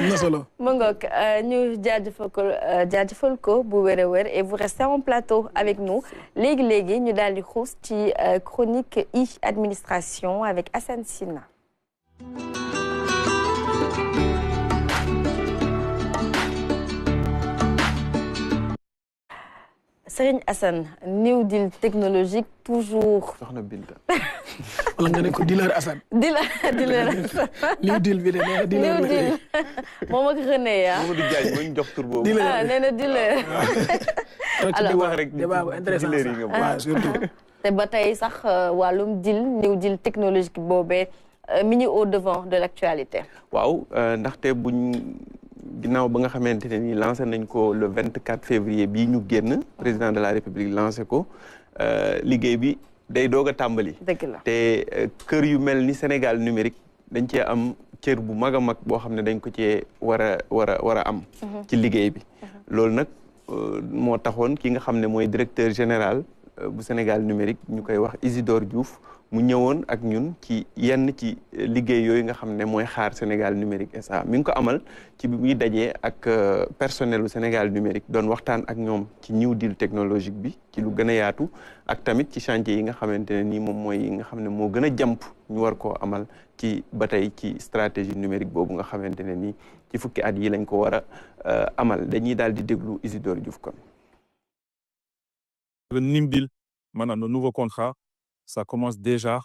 na solo. mu ngoog ñu jaajëfal ko bu wér a wér et vous restez en plateau avec nous léegi ñu daal di xuus ci chronique administration avec Assane Sina. Serigne Assane, New Deal technologique toujours. soxna Binta. wala nga ne ko dealer Assane. dealer New Deal bi de nee na dealer New Deal moom ak René ya. Mamadou Diagne moo ñu jox tur boobu. ah nee na dealer. alors di wax rek débat bu intéressant dealer yi nga waaw surtout. te ba tey sax wàllum deal New Deal technologique boobee mi ngi au devant de l'actualité. waaw ndaxte ginnaaw ba nga xamante ne nii lancé nañ ko le 24 février bii ñu génn président de la république lancé ko liggéey bi day doog a tàmbali. dëgg la te kër yu mel ni Sénégal numérique dañ cee am cër bu mag a mag boo xam ne dañ ko cee war a am. ci liggéey bi. loolu nag moo taxoon ki nga xam ne mooy directeur général bu Sénégal numérique ñu koy wax Isidore Diouf. mu ñëwoon ak ñun ci yenn ci liggéey yooyu nga xam ne mooy xaar Sénégal numérique SA mi ngi ko amal ci bi muy dajee ak personnelu Sénégal numérique doon waxtaan ak ñoom ci New Deal technologique bi ci lu gën a yaatu ak tamit ci chantier yi nga xamante ne nii moom mooy yi nga xam ne moo gën a jàmp ñu war koo amal ci ba tey ci stratégie numérique boobu nga xamante ne nii ci fukki at yi lañ ko war a amal dañuy daal di déglu Isidore Diouf kon. Le New Deal, maintenant nos nouveaux contrats. Ça commence déjà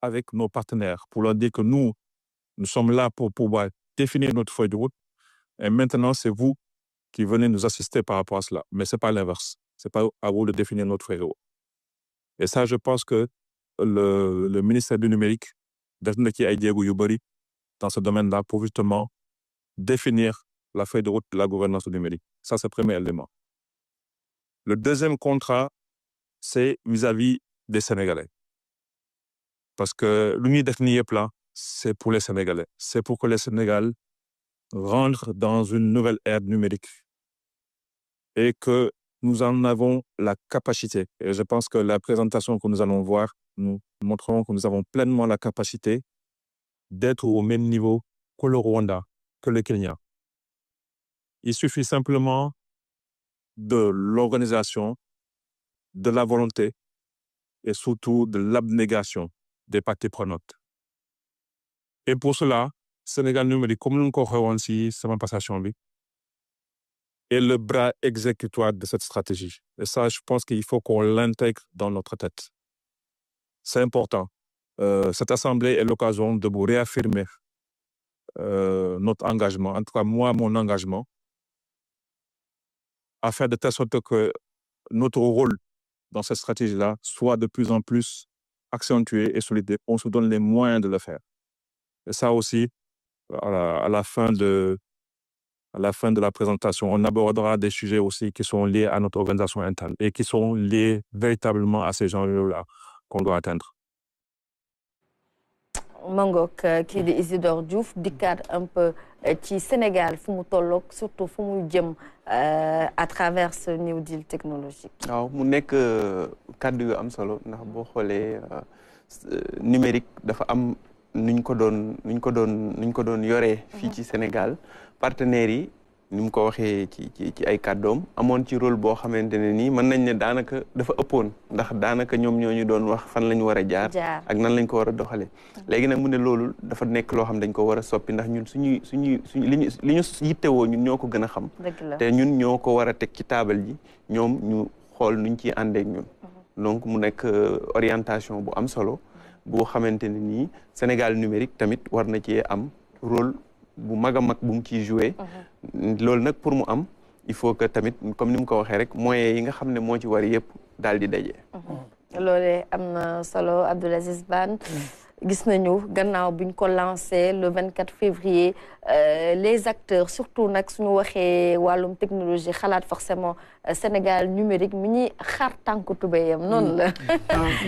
avec nos partenaires pour leur dire que nous sommes là pour pouvoir définir notre feuille de route. Et maintenant, c'est vous qui venez nous assister par rapport à cela. Mais ce n'est pas l'inverse. Ce n'est pas à vous de définir notre feuille de route. Et ça, je pense que le ministère du numérique dans ce domaine-là pour justement définir la feuille de route de la gouvernance numérique. Ça, c'est le premier élément. Le deuxième contrat, c'est vis-à-vis des Sénégalais. Parce que l'unité plan, c'est pour les Sénégalais. C'est pour que les Sénégalais rentrent dans une nouvelle ère numérique. Et que nous en avons la capacité. Et je pense que la présentation que nous allons voir, nous montrerons que nous avons pleinement la capacité d'être au même niveau que le Rwanda, que le Kenya. Il suffit simplement de l'organisation, de la volonté, et surtout de l'abnégation des parties prenantes. Et pour cela, Sénégal numérique, comme nous l'avons dit, c'est ma passation, est le bras exécutoire de cette stratégie. Et ça, je pense qu'il faut qu'on l'intègre dans notre tête. C'est important. Cette assemblée est l'occasion de vous réaffirmer notre engagement, en tout cas moi, mon engagement, à faire de telle sorte que notre rôle dans cette stratégie-là soit de plus en plus accentué et solide. On se donne les moyens de le faire. Et ça aussi, à la fin de la présentation, on abordera des sujets aussi qui sont liés à notre organisation interne et qui sont liés véritablement à ces gens-là qu'on doit atteindre. Mangok, qui est Isidore Diouf, dikkaat un peu ci Sénégal fu mu tolloog surtout fu mu jëm à travers ce New Deal technologique. waaw mu nekk kàddu yu am solo ndax boo xoolee numérique dafa am nuñ ko doon yoree fii ci Sénégal partenaires yi ni mu ko waxee ci ay kàddoom amoon ci rôle boo xamante ne nii mën nañ ne daanaka dafa ëppoon ndax daanaka ñoom ñoo ñu doon wax fan lañ war a jaar ak nan lañ ko war a doxalee léegi nag mu ne loolu dafa nekk loo xam dañ ko war a soppi ndax ñun suñu li ñu yittewoo ñun ñoo ko gën a xam te ñun ñoo ko war a teg ci taabal ji ñoom ñu xool nuñ ciy àndeek ñun donc mu nekk orientation bu am solo boo xamante ne nii Sénégal numérique tamit war na ci am rôle bu mag a mag bu mu ciy joué loolu nag pour mu am il faut que tamit comme ni mu ko waxee rek moyens yi nga xam ne moo ci war yëpp daal di daje. loolee am na solo Abdoul Aziz Bane gis nañu gannaaw buñ ko lancé le 24 février les acteurs surtout nag suñu waxee wàllum technologie xalaat forcément Sénégal numérique mi ñuy xar tànku tubéyam noonu la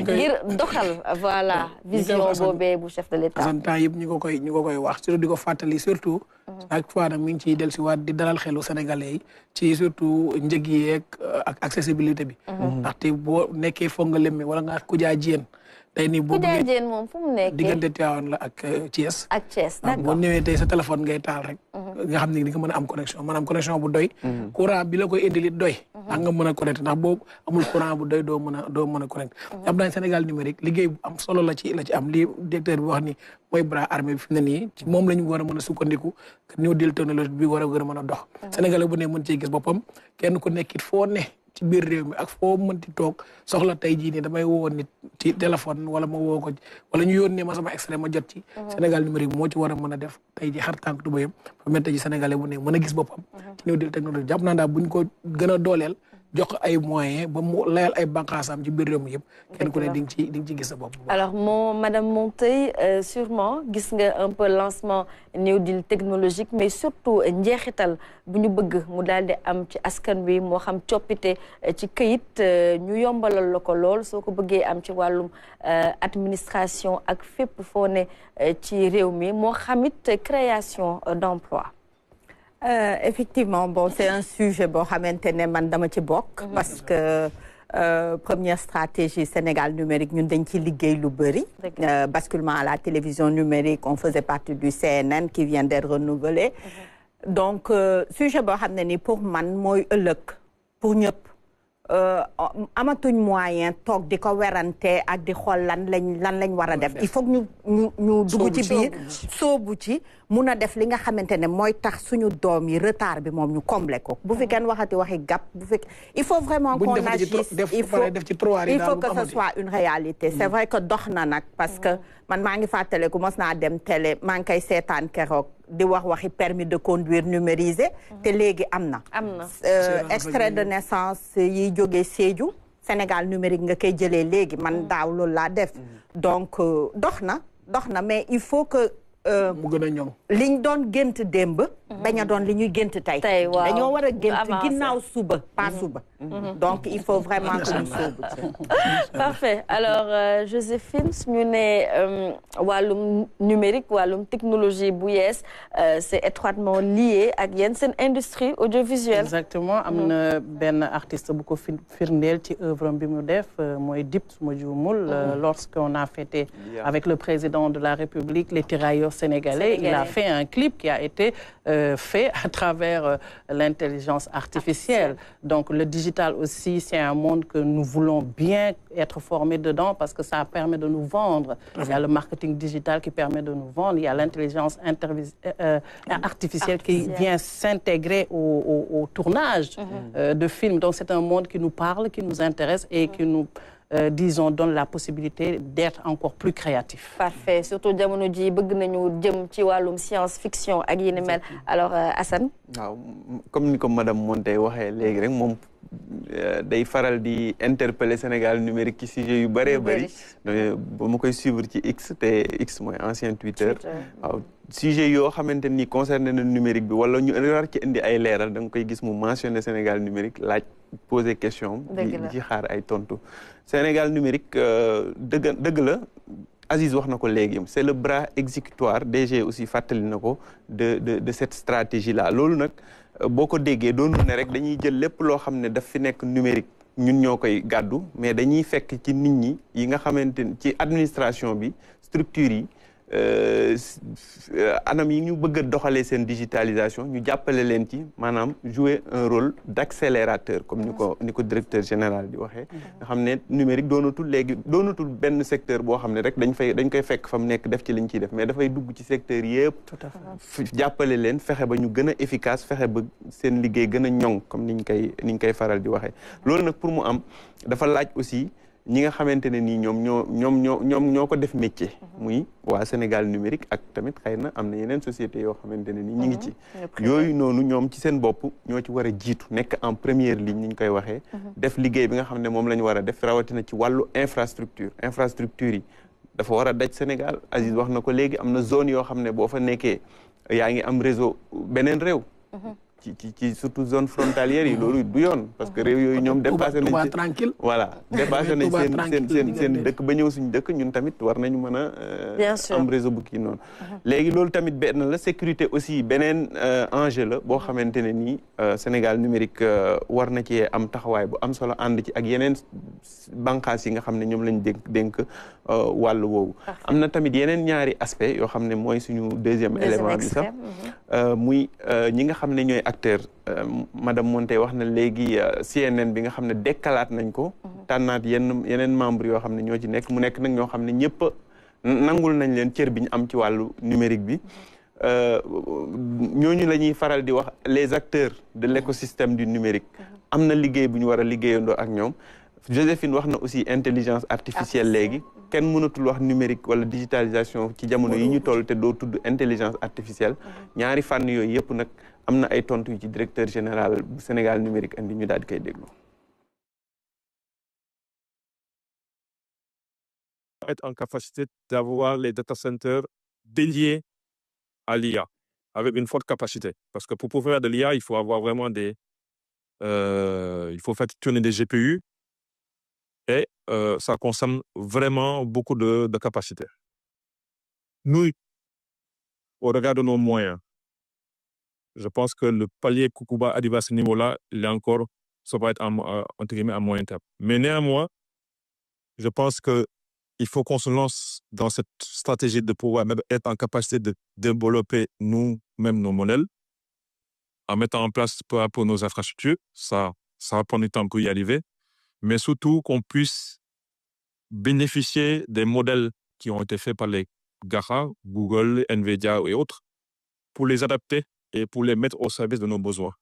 ngir doxal voilà vision boobee bu chef de l'État temps yëpp ñu ko koy wax surtout di ko fàttali surtout chaque fois nag mi ngi ciy dellusiwaat di dalal xelu sénégalais yi ci surtout njëg yi ak accessibilité bi ndaxte boo nekkee foog nga lemme wala nga kujaa jiyeen tey nii boo Koudia Diène moom fu mu nekkee diggante Tivaouane la ak Thiès. ak Thiès d'accord boo ñëwee tey sa téléphone ngay taal rek. nga xam ne di nga mën a am connexion maanaam connexion bu doy. courant bi la koy indil it doy. ndax nga mën a connecté ndax boo amul courant bu doy doo mën a connecté. am naa Sénégal numérique liggéey bu am solo la ci am lii directeur bi wax ni mooy bras armé bi fi mu ne nii ci moom la ñu war a mën a sukkandiku new deal technologie bi war a gën a mën a dox. Sénégalais bu ne mën cee gis boppam kenn ku nekk it foo ne. ci biir réew mi ak foo mënti toog soxla tey jii nii damay woo nit ci téléphone wala ma woo ko wala ñu yónnee ma sama extrait ma jot ci. Sénégal numérique moo ci war a mën a def tey jii xar tànk tubayam ba mel tey jii sénégalais bu ne mën a gis boppam. ci new deal technologie jàpp naa daal buñ ko gën a dooleel jox ko ay moyens ba mu layal ay bànqaasam ci biir réew mi yëpp. kenn ku ne di nga ci gis sa bopp. alors madame Monteye sûrement gis nga un peu lancement new deal technologique mais surtout njeexital bu ñu bëgg mu daal di am ci askan wi moo xam coppite ci këyit ñu yombalal la ko lool soo ko bëggee am ci wàllum administration ak fépp foo ne ci réew mi moo xamit création d'emploi. Effectivement, bon, c'est un sujet bon, man dama ci bokk parce que première stratégie Sénégal numérique ñun dañ ci liggéey lu bëri. Basculement à la télévision numérique, on faisait partie du CNN qui vient d'être renouvelé. Donc sujet boo xam ne ni pour man mooy ëllëg pour ñëpp amatuñ moyen toog di ko werante ak di xool lan lañ war a def. Il faut que ñu dugg ci biir soobu ci mun a def li nga xamante ne mooy tax suñu doom yi retard bi moom ñu combler ko bu fi kenn waxati waxi gap bu fi il faut vraiment qu'on agisse il faut que ce soit une réalité c'est vrai que dox na nag parce que man maa ngi fàttaleku mos naa dem télé maa ngi koy seetaan keroog di waxi permis de conduire numérisé te léegi am na extrait de naissance yi jógee Sédhiou Sénégal numérique nga koy jëlee léegi man daaw loolu laa def donc dox na mais il faut que mu gën a ñoŋ liñ doon gént démb bañ a doon li ñuy gént tey dañoo war a gént ginnaaw suba pas suba donc il faut vraiment que ñu sóobu parfait alors Joséphine suñu ne wàllum numérique wàllum technologie bu yees c'est étroitement lié ak yéen seen industrie audiovisuelle exactement am na benn artiste bu ko firndeel ci œuvre bi mu def mooy Dip suma juumul lorsqu'on a fêté avec le président de la République les tirailleurs sénégalais il a fait un clip qui a été fait à travers l'intelligence artificielle donc le digital aussi c'est un monde que nous voulons bien être formés dedans parce que ça permet de nous vendre il y a le marketing digital qui permet de nous vendre il y a l'intelligence artificielle qui vient s'intégrer au tournage de films donc c'est un monde qui nous parle qui nous intéresse et qui nous disons donne la possibilité d'être encore plus créatif. Parfait surtout jamono ji bëgg nañu jëm ci wàllum science fiction ak yi ni mel alors Assane. waaw comme ni ko madame Monteye waxee léegi rek moom day faral di interpeller Sénégal numérique ci sujet yu bëree bëri ba ma koy suivre ci X te X mooy ancien Twitter waaw sujet yoo xamante ni concerné na numérique bi wala ñu war ci indi ay leeral da nga koy gis mu mentionné Sénégal numérique laaj poser question di ci xaar ay tontu Sénégal numérique dëgg la Aziz wax na ko léegi c'est le bras exécutoire DG aussi fàttali na ko de cette stratégie là loolu nag boo ko déggee doonu ne rek dañuy jël lépp loo xam ne daf fi nekk numérique ñun ñoo koy gàddu mais dañuy fekk ci nit ñi yi nga xamante ni ci administration bi structure yi anam yi ñu bëgg a doxalee seen digitalisation ñu jàppale leen ci maanaam jouer un rôle d'accélérateur comme ni ko directeur général di waxee nga xam ne numérique doonatul benn secteur boo xam ne rek dañ koy fekk fa mu nekk def ci liñ ciy def mais dafay dugg ci secteur yëpp jàppale leen fexe ba ñu gën a efficace fexe ba seen liggéey gën a ñoŋ comme niñ koy faral di waxee loolu nag pour mu am dafa laaj aussi ñi nga xamante ne nii ñoo ko def métier muy waa Sénégal numérique ak tamit xëy na am na yeneen société yoo xamante ne nii ñi ngi ci yooyu noonu ñoom ci seen bopp ñoo ci war a jiitu nekk en première ligne ni ñu koy waxee def liggéey bi nga xam ne moom la ñu war a def rawatina ci wàllu infrastructure yi dafa war a daj Sénégal Aziz wax na ko léegi am na zone yoo xam ne boo fa nekkee yaa ngi am réseau beneen réew ci surtout zone frontalière yi loolu du yoon parce que réew yooyu ñoom dépassé nañ tranquille voilà dépassé nañ seen dëkk ba ñëw suñu dëkk ñun tamit war nañu mën a am réseau bu kii noonu léegi loolu tamit benn la sécurité aussi beneen enjeu la boo xamante ne nii Sénégal numérique war na ci am taxawaay bu am solo ànd ci ak yeneen bànqaas yi nga xam ne ñoom lañ dénk wàllu woowu am na tamit yeneen ñaari aspect yoo xam ne mooy suñu deuxième élément bi sax muy ñi nga xam ne ñooy acteur madame Monté wax na léegi CNN bi nga xam ne dekkalaat nañ ko tànnaat yeneen membre yoo xam ne ñoo ci nekk mu nekk nag ñoo xam ne ñëpp nangul nañ leen cër bi ñu am ci wàllu numérique bi ñooñu la ñuy faral di wax les acteurs de l'écosystème du numérique am na liggéey bu ñu war a liggéeyandoo ak ñoom Joséphine wax na aussi intelligence artificielle léegi kenn mënatul wax numérique wala digitalisation ci jamono yi ñu toll te doo tudd intelligence artificielle ñaari fànn yooyu yëpp nag am na ay tontu yu ci directeur général bu Sénégal numérique andi ñu daal di koy déglu. Être en capacité d'avoir les data centers dédiés à l'IA avec une forte capacité. Parce que pour pouvoir faire de l'IA, il faut avoir vraiment il faut faire tourner des GPU et ça consomme vraiment beaucoup de capacité. Nous, au regard de nos moyens, je pense que le palier Kukuba arrive à ce niveau-là, ça va être entre guillemets à moyen terme. Mais néanmoins, je pense qu'il faut qu'on se lance dans cette stratégie de pouvoir même être en capacité de développer nous-mêmes nos modèles en mettant en place peu à peu nos infrastructures. Ça va prendre du temps pour y arriver. Mais surtout qu'on puisse bénéficier des modèles qui ont été faits par les GAFA, Google, Nvidia et autres, pour les adapter et pour les mettre au service de nos besoins.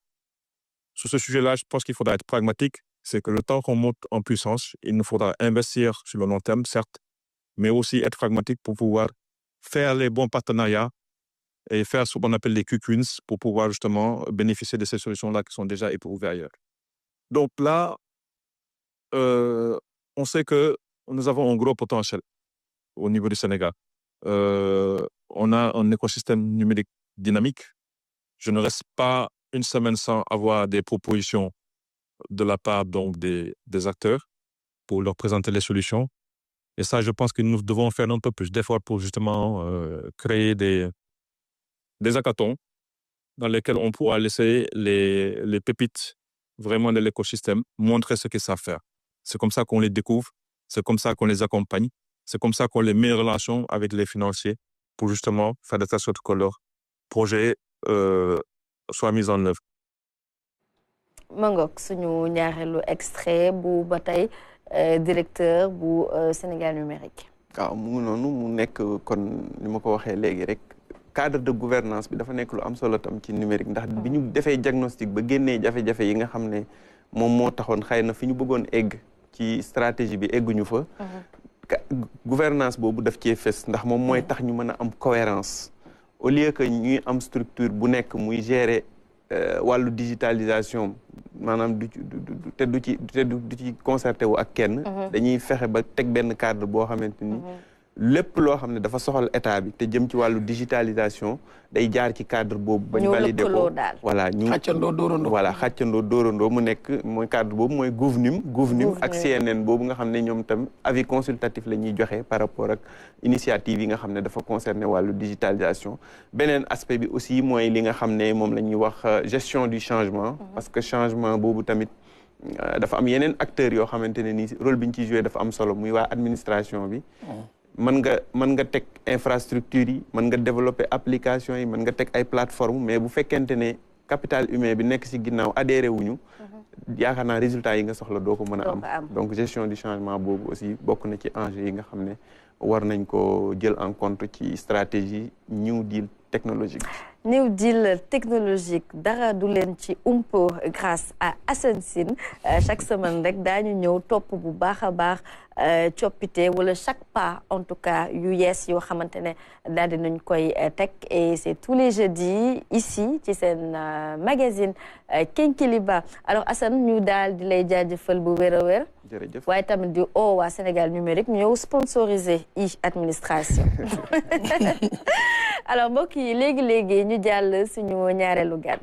Sur ce sujet-là, je pense qu'il faudra être pragmatique. C'est que le temps qu'on monte en puissance, il nous faudra investir sur le long terme, certes, mais aussi être pragmatique pour pouvoir faire les bons partenariats et faire ce qu'on appelle les Q-Queens pour pouvoir justement bénéficier de ces solutions-là qui sont déjà éprouvées ailleurs. Donc là, on sait que nous avons un gros potentiel au niveau du Sénégal. On a un écosystème numérique dynamique. Je ne reste pas une semaine sans avoir des propositions de la part donc des acteurs pour leur présenter les solutions. Et ça, je pense que nous devons faire un peu plus d'efforts pour justement créer des hackathons dans lesquels on pourra laisser les pépites vraiment de l'écosystème, montrer ce qu'ils savent faire. C'est comme ça qu'on les découvre, c'est comme ça qu'on les accompagne, c'est comme ça qu'on les met en relation avec les financiers pour justement faire de telle sorte que leur projet soit mis en œuvre. Mangok suñu ñaareelu extrait bu ba tey directeur bu Sénégal numérique. waaw mu ngi noonu mu nekk kon ni ma ko waxee léegi rek cadre de gouvernance bi dafa nekk lu am solo tam ci numérique ndax bi ñu defee diagnostic ba génnee jafe-jafe yi nga xam ne moom moo taxoon xëy na fi ñu bëggoon egg ci stratégie bi egguñu fa. gouvernance boobu daf cee fës ndax moom mooy tax ñu mën a am cohérence au lieu que ñuy am structure bu nekk muy gérer wàllu digitalisation maanaam du ci concerté wu ak kenn. dañuy fexe ba teg benn cadre boo xamante ni lépp loo xam ne dafa soxal état bi te jëm ci wàllu digitalisation day jaar ci cadre boobu. bañ validé ko voilà ñu xàccandoo dóorandoo voilà xàccandoo dóorandoo mu nekk mooy cadre boobu mooy GOVNUM ak CNN boobu nga xam ne ñoom tam avis consultatif la ñuy joxe par rapport ak initiative yi nga xam ne dafa concerné wàllu digitalisation. beneen aspect bi aussi mooy li nga xam ne moom la ñuy wax gestion du changement. parce que changement boobu tamit dafa am yeneen acteurs yoo xamante ne nii rôle bi ñu ciy joué dafa am solo muy waa administration bi. mën nga teg infrastructure yi mën nga développer application yi mën nga teg ay plateforme mais bu fekkente ne capital humain bi nekk ci ginnaaw adhéré wuñu yaakaar naa résultat yi nga soxla doo ko mën a am donc gestion du changement boobu aussi bokk na ci enjeu yi nga xam ne war nañ ko jël en compte ci stratégie New Deal technologique. New Deal technologique dara du leen ci umpo grâce à Assane Sine chaque semaine rek daañu ñëw topp bu baax a baax coppite wala chaque pas en tout cas yu yees yoo xamante ne daal di nañ koy teg et c'est tous les jeudis ici ci seen magazine Kinkeliba. Alors Assane ñu daal di lay jaajëfal bu wér a wér. jërëjëf waaye tamit di waa Sénégal numérique ñu ñëw sponsorisé administration. Alors mbokk yi léegi ñu jàll suñu ñaareelu gan.